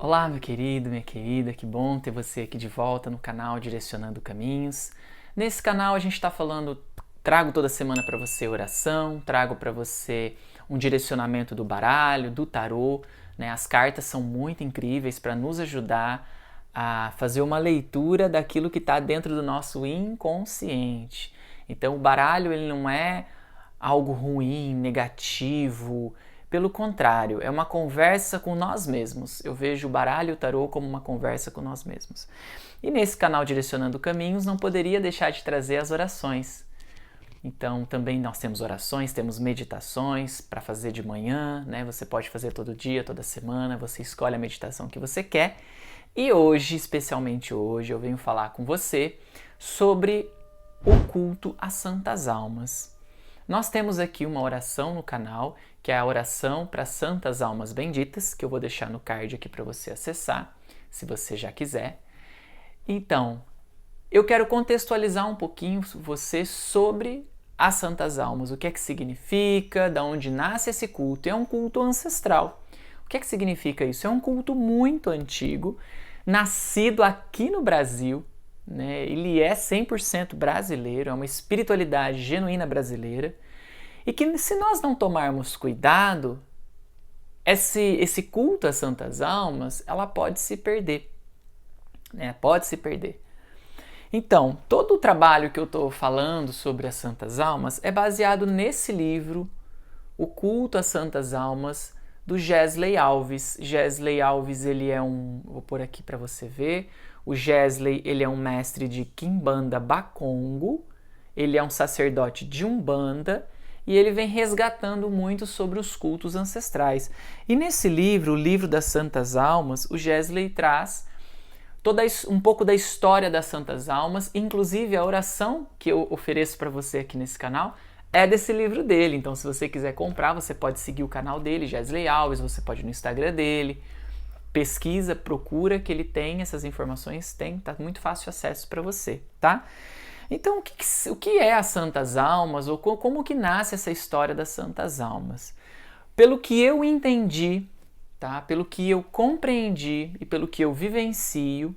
Olá, meu querido, minha querida, que bom ter você aqui de volta no canal Direcionando Caminhos. Nesse canal a gente está falando, trago toda semana para você oração, trago para você um direcionamento do baralho, do tarô, né? As cartas são muito incríveis para nos ajudar a fazer uma leitura daquilo que está dentro do nosso inconsciente. Então o baralho ele não é algo ruim, negativo. Pelo contrário, é uma conversa com nós mesmos. Eu vejo o baralho e o tarô como uma conversa com nós mesmos. E nesse canal Direcionando Caminhos não poderia deixar de trazer as orações. Então também nós temos orações, temos meditações para fazer de manhã, né? Você pode fazer todo dia, toda semana, você escolhe a meditação que você quer. E hoje, especialmente hoje, eu venho falar com você sobre o culto às santas almas. Nós temos aqui uma oração no canal, que é a oração para santas almas benditas, que eu vou deixar no card aqui para você acessar, se você já quiser. Então, eu quero contextualizar um pouquinho você sobre as santas almas, o que é que significa, de onde nasce esse culto. É um culto ancestral. O que é que significa isso? É um culto muito antigo, nascido aqui no Brasil, né? Ele é 100% brasileiro, é uma espiritualidade genuína brasileira, e que se nós não tomarmos cuidado, esse culto às santas almas, ela pode se perder, né? Pode se perder. Então, todo o trabalho que eu estou falando sobre as santas almas é baseado nesse livro, O Culto às Santas Almas, do Gesley Alves. Gesley Alves, ele é vou pôr aqui para você ver. O Gesley, ele é um mestre de Quimbanda Bakongo, ele é um sacerdote de Umbanda e ele vem resgatando muito sobre os cultos ancestrais. E nesse livro, o Livro das Santas Almas, o Gesley traz um pouco da história das Santas Almas, inclusive a oração que eu ofereço para você aqui nesse canal é desse livro dele. Então, se você quiser comprar, você pode seguir o canal dele, Gesley Alves, você pode ir no Instagram dele, pesquisa, procura que ele tem essas informações, tá muito fácil acesso para você, tá? Então, o que é as Santas Almas ou como que nasce essa história das Santas Almas? Pelo que eu entendi, tá? Pelo que eu compreendi e pelo que eu vivencio,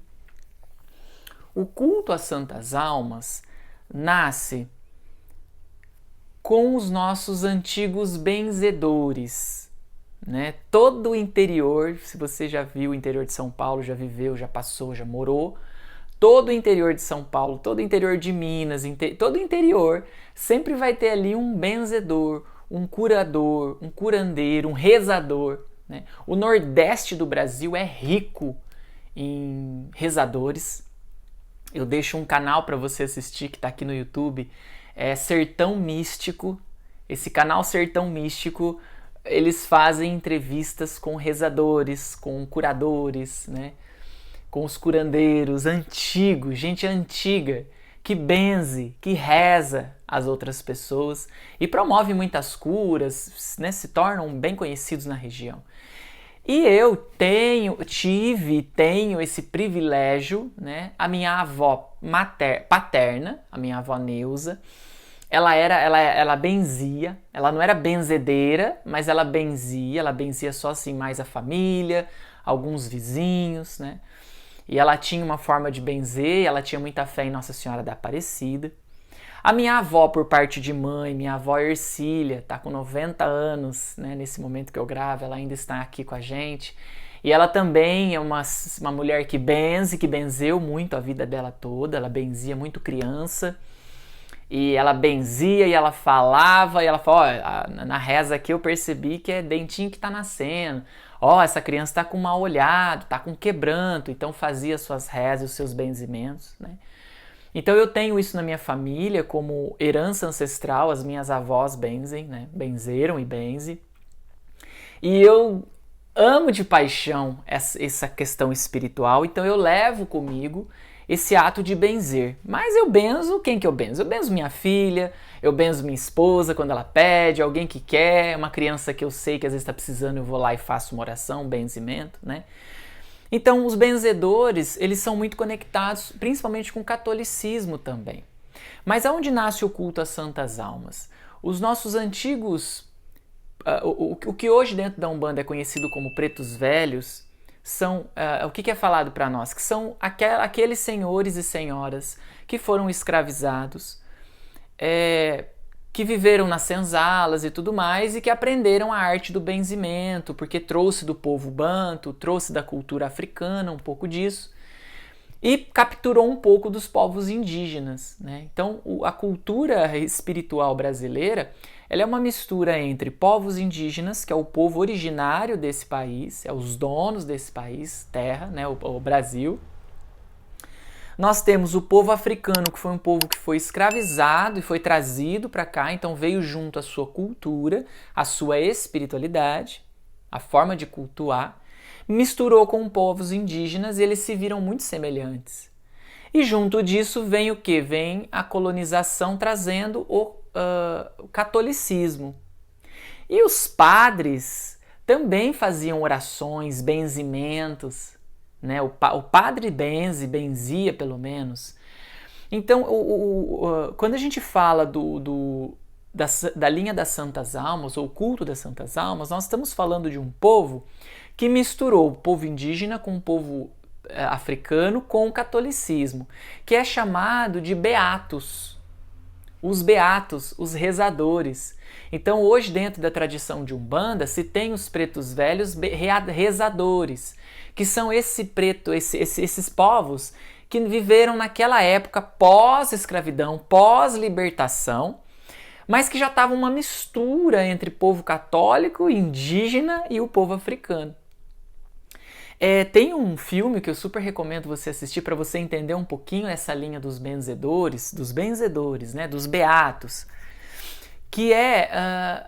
o culto às Santas Almas nasce com os nossos antigos benzedores, né? Todo o interior, se você já viu o interior de São Paulo, já viveu, já passou, já morou, todo o interior de São Paulo, todo o interior de Minas, todo o interior, sempre vai ter ali um benzedor, um curador, um curandeiro, um rezador, né? O Nordeste do Brasil é rico em rezadores. Eu deixo um canal para você assistir que está aqui no YouTube, é Sertão Místico. Esse canal Sertão Místico, eles fazem entrevistas com rezadores, com curadores, né? Com os curandeiros antigos, gente antiga, que benze, que reza as outras pessoas e promove muitas curas, né? Se tornam bem conhecidos na região. E eu tenho esse privilégio, né? A minha avó paterna, a minha avó Neuza, ela benzia, ela não era benzedeira, mas ela benzia só assim mais a família, alguns vizinhos, né? E ela tinha uma forma de benzer, ela tinha muita fé em Nossa Senhora da Aparecida. A minha avó, por parte de mãe, minha avó Ercília, está com 90 anos, né? Nesse momento que eu gravo, ela ainda está aqui com a gente. E ela também é uma mulher que benzeu muito a vida dela toda, ela benzia muito criança. E ela benzia e ela falava, na reza aqui eu percebi que é dentinho que está nascendo. Essa criança está com mal olhado, está com quebranto, então fazia suas rezas, os seus benzimentos, né? Então eu tenho isso na minha família como herança ancestral, as minhas avós benzem, né? Benzeram e benze. E eu amo de paixão essa questão espiritual, então eu levo comigo esse ato de benzer. Mas eu benzo, quem que eu benzo? Eu benzo minha filha, eu benzo minha esposa quando ela pede, alguém que quer, uma criança que eu sei que às vezes está precisando, eu vou lá e faço uma oração, um benzimento, né? Então, os benzedores, eles são muito conectados, principalmente com o catolicismo também. Mas aonde nasce o culto às santas almas? Os nossos antigos, o que hoje dentro da Umbanda é conhecido como pretos velhos, são o que é falado para nós? Que são aqueles senhores e senhoras que foram escravizados, que viveram nas senzalas e tudo mais, e que aprenderam a arte do benzimento, porque trouxe do povo banto, trouxe da cultura africana um pouco disso, e capturou um pouco dos povos indígenas, né? Então, a cultura espiritual brasileira, ela é uma mistura entre povos indígenas, que é o povo originário desse país, é os donos desse país, terra, né, o Brasil. Nós temos o povo africano, que foi um povo que foi escravizado e foi trazido para cá, então veio junto a sua cultura, a sua espiritualidade, a forma de cultuar, misturou com povos indígenas e eles se viram muito semelhantes. E junto disso vem o quê? Vem a colonização trazendo o catolicismo. E os padres também faziam orações, benzimentos, né? O padre benzia pelo menos. Então, quando a gente fala da linha das Santas Almas, ou culto das Santas Almas, nós estamos falando de um povo que misturou o povo indígena com o povo africano com o catolicismo, que é chamado de beatos. Os beatos, os rezadores. Então, hoje, dentro da tradição de Umbanda, se tem os pretos velhos rezadores, que são esses povos que viveram naquela época pós-escravidão, pós-libertação, mas que já estava uma mistura entre povo católico, indígena e o povo africano. Tem um filme que eu super recomendo você assistir para você entender um pouquinho essa linha dos benzedores, né, dos beatos, que é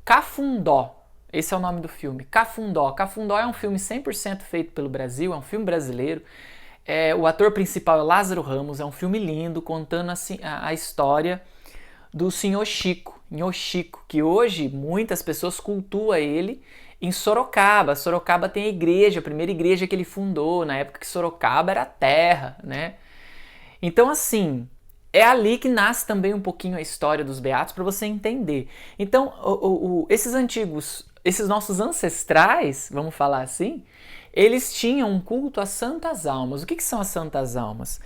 Cafundó. Esse é o nome do filme, Cafundó. Cafundó é um filme 100% feito pelo Brasil, é um filme brasileiro. O ator principal é Lázaro Ramos, é um filme lindo, contando assim, a história do Senhor Chico, que hoje muitas pessoas cultuam ele em Sorocaba. Sorocaba tem a igreja, a primeira igreja que ele fundou, na época que Sorocaba era terra, né? Então, assim, é ali que nasce também um pouquinho a história dos beatos para você entender. Então, esses nossos ancestrais, vamos falar assim, eles tinham um culto às santas almas. O que são as santas almas?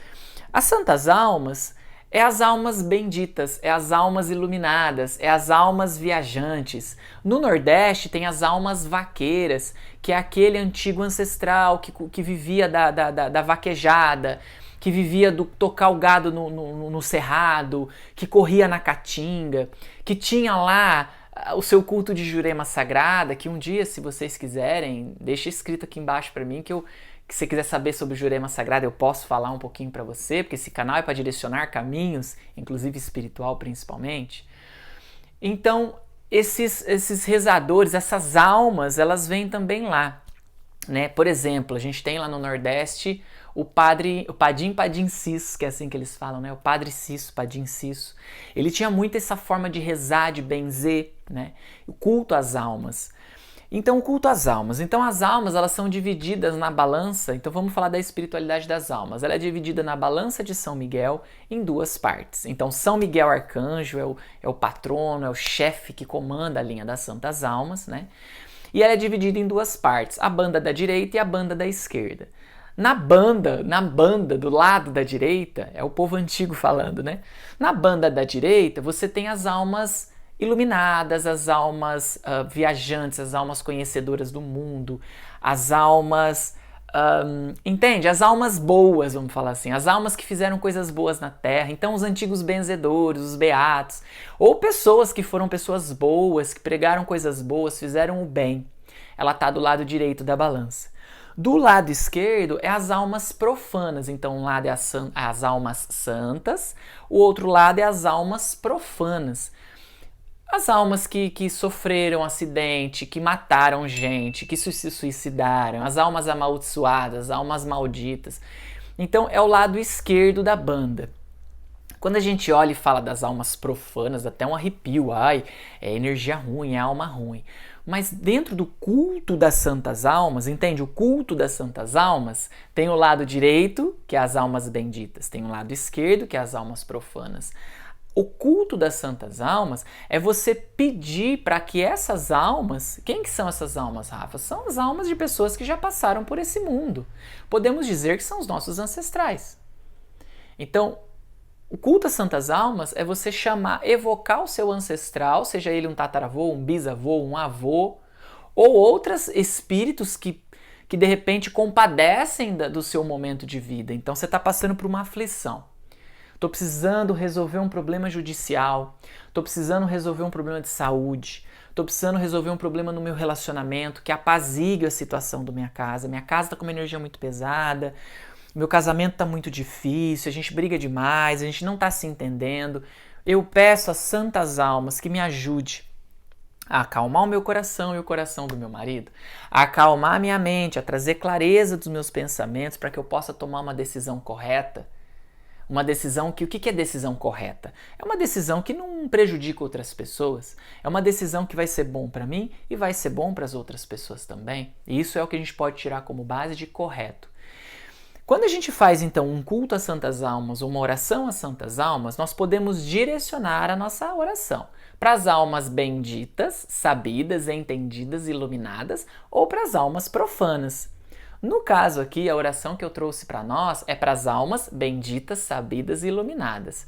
As santas almas é as almas benditas, é as almas iluminadas, é as almas viajantes. No Nordeste tem as almas vaqueiras, que é aquele antigo ancestral que vivia da vaquejada, que vivia do tocar o gado no cerrado, que corria na caatinga, que tinha lá o seu culto de Jurema Sagrada, que um dia, se vocês quiserem, deixa escrito aqui embaixo para mim, que se você quiser saber sobre Jurema Sagrada, eu posso falar um pouquinho para você, porque esse canal é para direcionar caminhos, inclusive espiritual principalmente. Então, esses rezadores, essas almas, elas vêm também lá, né? Por exemplo, a gente tem lá no Nordeste o Padim Padim Cisso, que é assim que eles falam, né? O Padre Cisso, Padim Cisso. Ele tinha muito essa forma de rezar, de benzer, né? O culto às almas. Então, o culto às almas. Então, as almas, elas são divididas na balança. Então, vamos falar da espiritualidade das almas. Ela é dividida na balança de São Miguel em duas partes. Então, São Miguel Arcanjo é o patrono, é o chefe que comanda a linha das santas almas, né? E ela é dividida em duas partes, a banda da direita e a banda da esquerda. Na banda do lado da direita, é o povo antigo falando, né? Na banda da direita, você tem as almas iluminadas, as almas viajantes, as almas conhecedoras do mundo, as almas, entende? As almas boas, vamos falar assim, as almas que fizeram coisas boas na Terra. Então, os antigos benzedores, os beatos, ou pessoas que foram pessoas boas, que pregaram coisas boas, fizeram o bem. Ela está do lado direito da balança. Do lado esquerdo é as almas profanas. Então, um lado é as almas santas, o outro lado é as almas profanas. As almas que sofreram acidente, que mataram gente, que se suicidaram, as almas amaldiçoadas, as almas malditas. Então, é o lado esquerdo da banda. Quando a gente olha e fala das almas profanas, até um arrepio, é energia ruim, é alma ruim. Mas dentro do culto das santas almas, entende? O culto das santas almas tem o lado direito, que é as almas benditas, tem o lado esquerdo, que é as almas profanas. O culto das santas almas é você pedir para que essas almas... Quem que são essas almas, Rafa? São as almas de pessoas que já passaram por esse mundo. Podemos dizer que são os nossos ancestrais. Então, o culto às santas almas é você chamar, evocar o seu ancestral, seja ele um tataravô, um bisavô, um avô, ou outros espíritos que de repente compadecem do seu momento de vida. Então você está passando por uma aflição. Estou precisando resolver um problema judicial, estou precisando resolver um problema de saúde, estou precisando resolver um problema no meu relacionamento que apazigue a situação da minha casa. Minha casa está com uma energia muito pesada, meu casamento está muito difícil, a gente briga demais, a gente não está se entendendo. Eu peço às santas almas que me ajude a acalmar o meu coração e o coração do meu marido, a acalmar a minha mente, a trazer clareza dos meus pensamentos para que eu possa tomar uma decisão correta. Uma decisão que... O que é decisão correta? É uma decisão que não prejudica outras pessoas. É uma decisão que vai ser bom para mim e vai ser bom para as outras pessoas também. E isso é o que a gente pode tirar como base de correto. Quando a gente faz, então, um culto às santas almas, uma oração às santas almas, nós podemos direcionar a nossa oração para as almas benditas, sabidas, entendidas, iluminadas, ou para as almas profanas. No caso aqui, a oração que eu trouxe para nós é para as almas benditas, sabidas e iluminadas.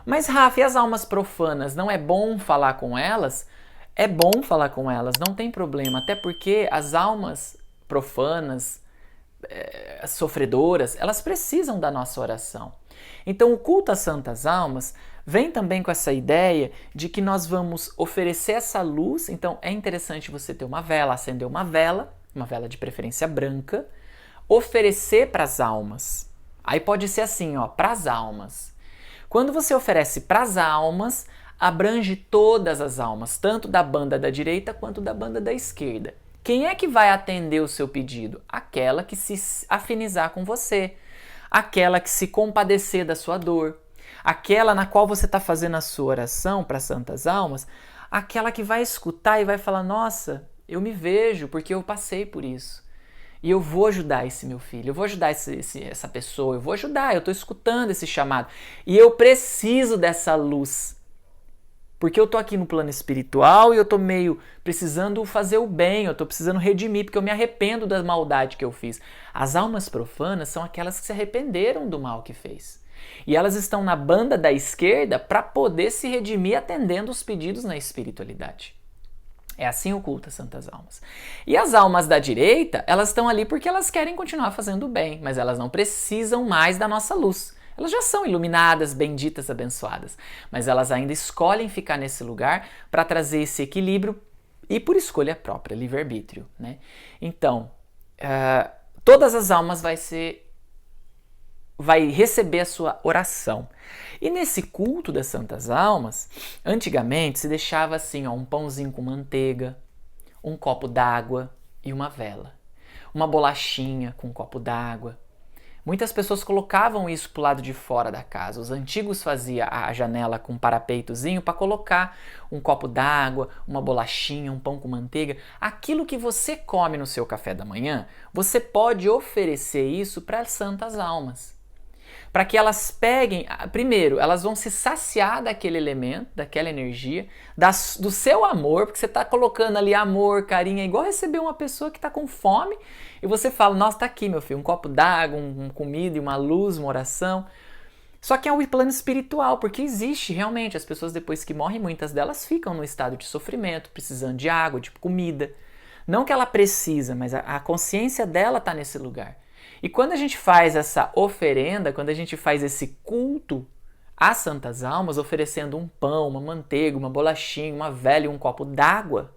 Mas, Rafa, e as almas profanas? Não é bom falar com elas? É bom falar com elas, não tem problema. Até porque as almas profanas, sofredoras, elas precisam da nossa oração. Então, o culto às santas almas vem também com essa ideia de que nós vamos oferecer essa luz. Então, é interessante você ter uma vela, acender uma vela de preferência branca, oferecer para as almas. Aí pode ser assim, ó, para as almas. Quando você oferece para as almas, abrange todas as almas, tanto da banda da direita quanto da banda da esquerda. Quem é que vai atender o seu pedido? Aquela que se afinizar com você, aquela que se compadecer da sua dor, aquela na qual você está fazendo a sua oração para as santas almas, aquela que vai escutar e vai falar, nossa, eu me vejo porque eu passei por isso. E eu vou ajudar esse meu filho, eu vou ajudar essa pessoa, eu vou ajudar, eu estou escutando esse chamado. E eu preciso dessa luz. Porque eu estou aqui no plano espiritual e eu estou meio precisando fazer o bem, eu estou precisando redimir, porque eu me arrependo da maldade que eu fiz. As almas profanas são aquelas que se arrependeram do mal que fez. E elas estão na banda da esquerda para poder se redimir atendendo os pedidos na espiritualidade. É assim o culto às santas almas. E as almas da direita, elas estão ali porque elas querem continuar fazendo o bem, mas elas não precisam mais da nossa luz. Elas já são iluminadas, benditas, abençoadas, mas elas ainda escolhem ficar nesse lugar para trazer esse equilíbrio e por escolha própria, livre-arbítrio, né? Então, todas as almas vai receber a sua oração. E nesse culto das santas almas, antigamente se deixava assim, ó, um pãozinho com manteiga, um copo d'água e uma vela. Uma bolachinha com um copo d'água. Muitas pessoas colocavam isso para o lado de fora da casa. Os antigos faziam a janela com um parapeitozinho para colocar um copo d'água, uma bolachinha, um pão com manteiga. Aquilo que você come no seu café da manhã, você pode oferecer isso para as santas almas. Para que elas peguem, primeiro, elas vão se saciar daquele elemento, daquela energia, do seu amor, porque você está colocando ali amor, carinho, é igual receber uma pessoa que está com fome e você fala, nossa, tá aqui meu filho, um copo d'água, uma comida e uma luz, uma oração. Só que é o plano espiritual, porque existe realmente, as pessoas depois que morrem, muitas delas ficam no estado de sofrimento, precisando de água, de comida. Não que ela precisa, mas a consciência dela está nesse lugar. E quando a gente faz essa oferenda, quando a gente faz esse culto às santas almas, oferecendo um pão, uma manteiga, uma bolachinha, uma vela e um copo d'água,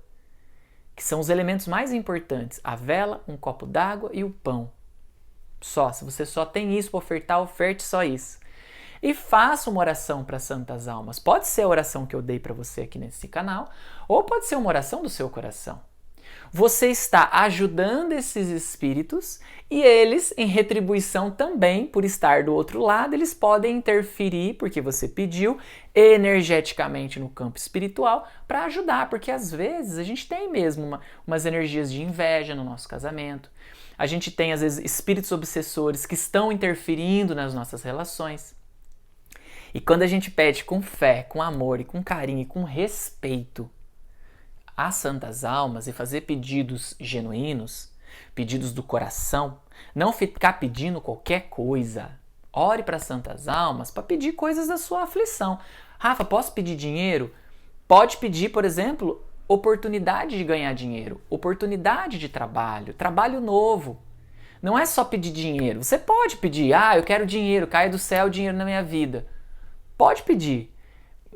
que são os elementos mais importantes, a vela, um copo d'água e o pão. Só, se você só tem isso para ofertar, oferte só isso. E faça uma oração para as santas almas. Pode ser a oração que eu dei para você aqui nesse canal, ou pode ser uma oração do seu coração. Você está ajudando esses espíritos e eles, em retribuição também, por estar do outro lado, eles podem interferir, porque você pediu, energeticamente no campo espiritual para ajudar, porque às vezes a gente tem mesmo umas energias de inveja no nosso casamento, a gente tem às vezes espíritos obsessores que estão interferindo nas nossas relações. E quando a gente pede com fé, com amor e com carinho e com respeito às santas almas e fazer pedidos genuínos, pedidos do coração, não ficar pedindo qualquer coisa. Ore para as santas almas para pedir coisas da sua aflição. Rafa, posso pedir dinheiro? Pode pedir, por exemplo, oportunidade de ganhar dinheiro, oportunidade de trabalho, trabalho novo. Não é só pedir dinheiro. Você pode pedir, eu quero dinheiro, caia do céu dinheiro na minha vida. Pode pedir.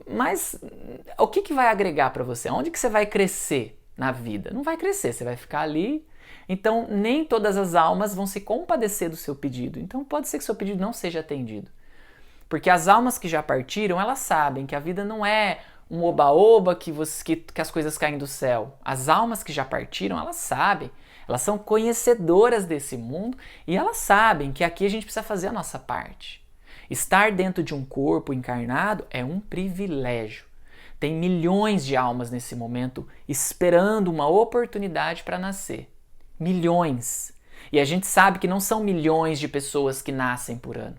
Mas o que vai agregar para você? Onde que você vai crescer na vida? Não vai crescer, você vai ficar ali. Então, nem todas as almas vão se compadecer do seu pedido. Então, pode ser que seu pedido não seja atendido. Porque as almas que já partiram, elas sabem que a vida não é um oba-oba que as coisas caem do céu. As almas que já partiram, elas sabem. Elas são conhecedoras desse mundo e elas sabem que aqui a gente precisa fazer a nossa parte. Estar dentro de um corpo encarnado é um privilégio. Tem milhões de almas nesse momento esperando uma oportunidade para nascer. Milhões. E a gente sabe que não são milhões de pessoas que nascem por ano.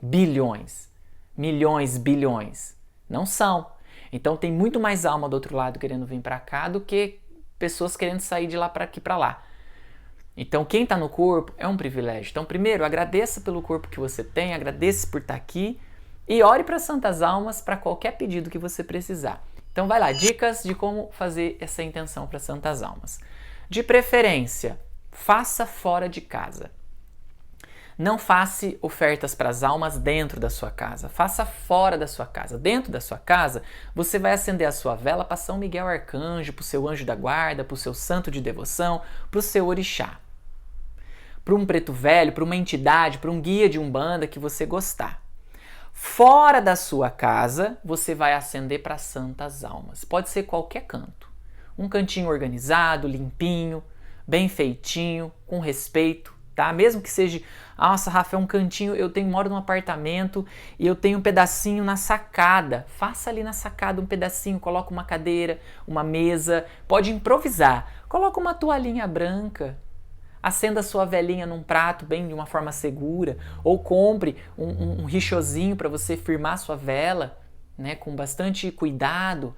Bilhões. Milhões, bilhões. Não são. Então tem muito mais alma do outro lado querendo vir para cá do que pessoas querendo sair de lá para aqui para lá. Então quem está no corpo é um privilégio. Então primeiro agradeça pelo corpo que você tem, agradeça por estar aqui e ore para as santas almas para qualquer pedido que você precisar. Então vai lá, dicas de como fazer essa intenção para as santas almas. De preferência, faça fora de casa. Não faça ofertas para as almas dentro da sua casa, faça fora da sua casa. Dentro da sua casa, você vai acender a sua vela para São Miguel Arcanjo, para o seu anjo da guarda, para o seu santo de devoção, para o seu orixá. Para um preto velho, para uma entidade, para um guia de umbanda que você gostar. Fora da sua casa, você vai acender para santas almas. Pode ser qualquer canto. Um cantinho organizado, limpinho, bem feitinho, com respeito. Tá? Mesmo que seja, nossa, Rafa, é um cantinho, moro num apartamento e eu tenho um pedacinho na sacada. Faça ali na sacada um pedacinho, coloca uma cadeira, uma mesa, pode improvisar. Coloca uma toalhinha branca, acenda a sua velinha num prato bem de uma forma segura, ou compre um richozinho para você firmar sua vela, né, com bastante cuidado.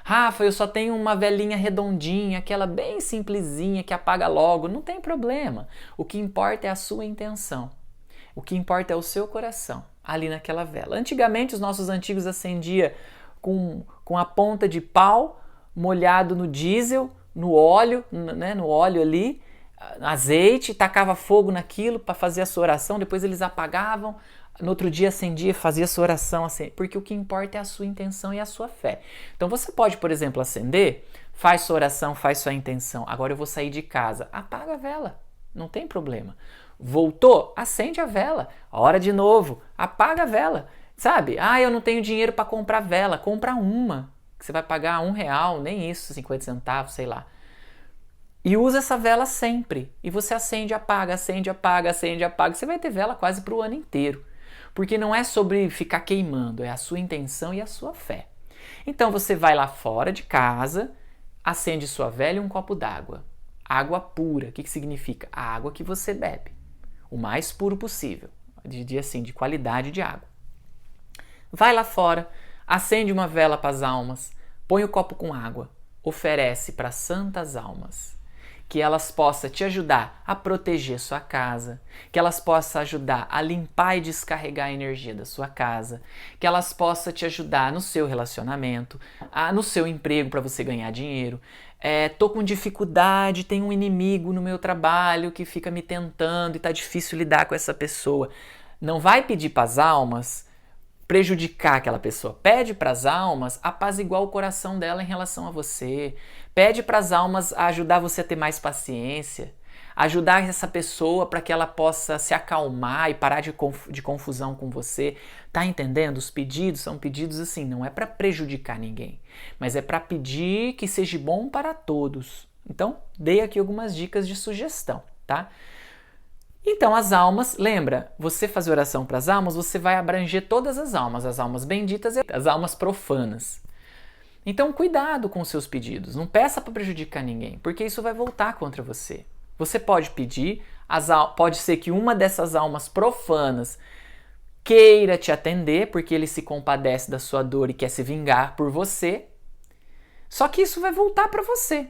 Rafa, eu só tenho uma velinha redondinha, aquela bem simplesinha que apaga logo. Não tem problema. O que importa é a sua intenção. O que importa é o seu coração, ali naquela vela. Antigamente, os nossos antigos acendiam com a ponta de pau molhado no diesel, no óleo, né, no óleo ali, azeite, tacava fogo naquilo para fazer a sua oração, depois eles apagavam. No outro dia acendia, fazia sua oração, assim, porque o que importa é a sua intenção e a sua fé. Então você pode, por exemplo, acender, faz sua oração, faz sua intenção. Agora eu vou sair de casa, apaga a vela, não tem problema. Voltou, acende a vela, ora de novo, apaga a vela. Sabe? Eu não tenho dinheiro para comprar vela, compra uma, que você vai pagar R$1, nem isso, 50 centavos, sei lá. E usa essa vela sempre. E você acende, apaga, acende, apaga, acende, apaga. Você vai ter vela quase para o ano inteiro. Porque não é sobre ficar queimando, é a sua intenção e a sua fé. Então você vai lá fora de casa, acende sua vela e um copo d'água. Água pura. O que significa? A água que você bebe. O mais puro possível. De qualidade de água. Vai lá fora, acende uma vela para as almas, põe o copo com água, oferece para santas almas. Que elas possam te ajudar a proteger sua casa, que elas possam ajudar a limpar e descarregar a energia da sua casa, que elas possam te ajudar no seu relacionamento, no seu emprego para você ganhar dinheiro. Tô com dificuldade, tem um inimigo no meu trabalho que fica me tentando e tá difícil lidar com essa pessoa. Não vai pedir para as almas prejudicar aquela pessoa. Pede para as almas apaziguar o coração dela em relação a você. Pede para as almas ajudar você a ter mais paciência. Ajudar essa pessoa para que ela possa se acalmar e parar de confusão com você. Tá entendendo? Os pedidos são pedidos assim, não é para prejudicar ninguém, mas é para pedir que seja bom para todos. Então, dei aqui algumas dicas de sugestão, tá? Então as almas, lembra, você fazer oração para as almas, você vai abranger todas as almas benditas e as almas profanas. Então cuidado com os seus pedidos, não peça para prejudicar ninguém, porque isso vai voltar contra você. Você pode pedir, pode ser que uma dessas almas profanas queira te atender, porque ele se compadece da sua dor e quer se vingar por você. Só que isso vai voltar para você.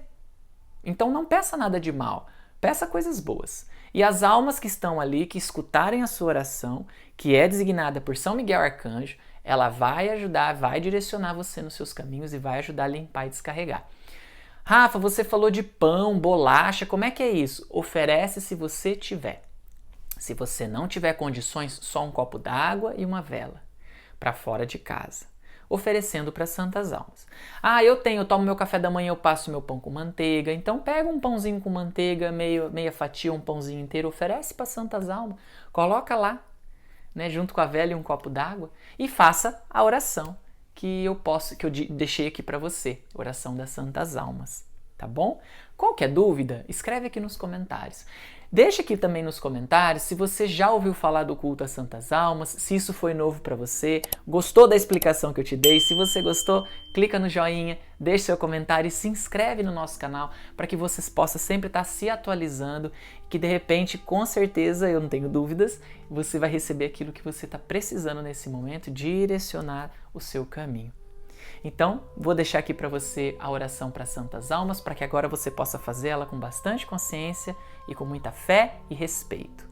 Então não peça nada de mal, peça coisas boas. E as almas que estão ali, que escutarem a sua oração, que é designada por São Miguel Arcanjo, ela vai ajudar, vai direcionar você nos seus caminhos e vai ajudar a limpar e descarregar. Rafa, você falou de pão, bolacha, como é que é isso? Oferece se você tiver. Se você não tiver condições, só um copo d'água e uma vela para fora de casa, oferecendo para santas almas. Eu tomo meu café da manhã, eu passo meu pão com manteiga, então pega um pãozinho com manteiga, meia fatia, um pãozinho inteiro, oferece para santas almas, coloca lá, né, junto com a vela e um copo d'água e faça a oração que eu deixei aqui para você, oração das santas almas, tá bom? Qualquer dúvida, escreve aqui nos comentários. Deixa aqui também nos comentários se você já ouviu falar do culto às santas almas, se isso foi novo para você, gostou da explicação que eu te dei. Se você gostou, clica no joinha, deixa seu comentário e se inscreve no nosso canal para que vocês possam sempre estar se atualizando e que de repente, com certeza, eu não tenho dúvidas, você vai receber aquilo que você está precisando nesse momento, direcionar o seu caminho. Então, vou deixar aqui para você a oração para santas almas, para que agora você possa fazê-la com bastante consciência e com muita fé e respeito.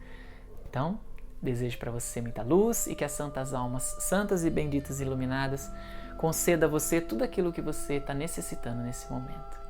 Então, desejo para você muita luz e que as santas almas, santas e benditas e iluminadas, conceda a você tudo aquilo que você está necessitando nesse momento.